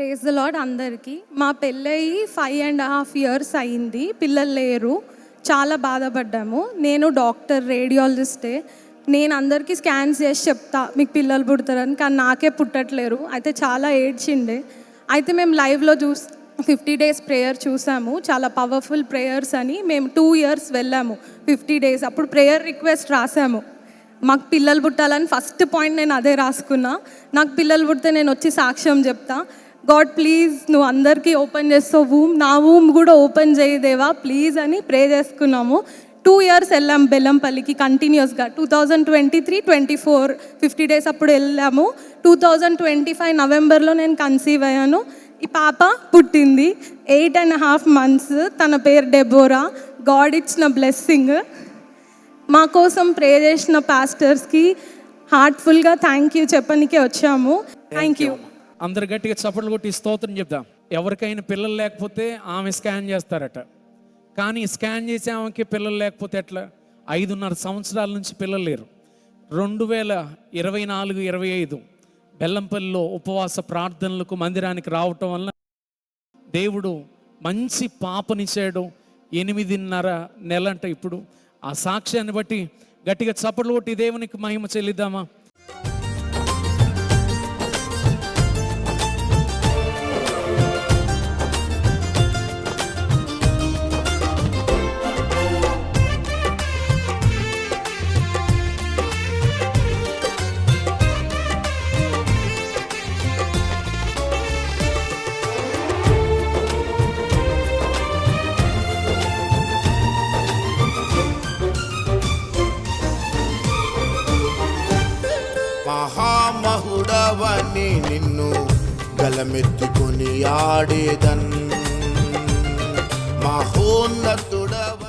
Praise the lord అందరికీ. మా పెళ్ళయి 5.5 years అయింది. పిల్లలు లేరు. చాలా బాధపడ్డాము. నేను డాక్టర్, రేడియాలజిస్టే. నేను అందరికీ స్కాన్స్ చేసి చెప్తా మీకు పిల్లలు పుడతారని, కానీ నాకే పుట్టట్లేరు. అయితే చాలా ఏడ్చిండే. అయితే మేము లైవ్లో 50 days ప్రేయర్ చూసాము. చాలా పవర్ఫుల్ ప్రేయర్స్ అని. మేము 2 years వెళ్ళాము 50 days. అప్పుడు ప్రేయర్ రిక్వెస్ట్ రాసాము, మాకు పిల్లలు పుట్టాలని. ఫస్ట్ పాయింట్ నేను అదే రాసుకున్నా, నాకు పిల్లలు పుడితే నేను వచ్చి సాక్ష్యం చెప్తా. గాడ్ ప్లీజ్ నువ్వు అందరికీ ఓపెన్ చేస్తావు వూమ్, నా వూమ్ కూడా ఓపెన్ చేయదేవా ప్లీజ్ అని ప్రే చేసుకున్నాము. 2 years వెళ్ళాము బెల్లంపల్లికి కంటిన్యూస్గా. 2023-24 50 days అప్పుడు వెళ్ళాము. 2025 నవంబర్లో నేను కన్సీవ్ అయ్యాను. ఈ పాప పుట్టింది. 8.5 months. తన పేరు డెబోరా. గాడ్ ఇచ్చిన బ్లెస్సింగ్. మా కోసం ప్రే చేసిన పాస్టర్స్కి హార్ట్ఫుల్గా థ్యాంక్ యూ చెప్పనికే వచ్చాము. Thank you. అందరు గట్టిగా చప్పట్లు కొట్టి స్తోత్రం చెప్దాం. ఎవరికైనా పిల్లలు లేకపోతే ఆమె స్కాన్ చేస్తారట, కానీ స్కాన్ చేసే ఆమెకి పిల్లలు లేకపోతే ఎట్లా? 5.5 సంవత్సరాల నుంచి పిల్లలు లేరు. 2024-25 బెల్లంపల్లిలో ఉపవాస ప్రార్థనలకు మందిరానికి రావటం వల్ల దేవుడు మంచి పాపనిచ్చాడు. 8.5 నెలంట ఇప్పుడు. ఆ సాక్ష్యాన్ని బట్టి గట్టిగా చప్పట్లు కొట్టి దేవునికి మహిమ చెల్లిద్దామా? మహామహుడవని నిన్ను గలమెత్తుకొని ఆడేదన్ మహోన్నతుడవ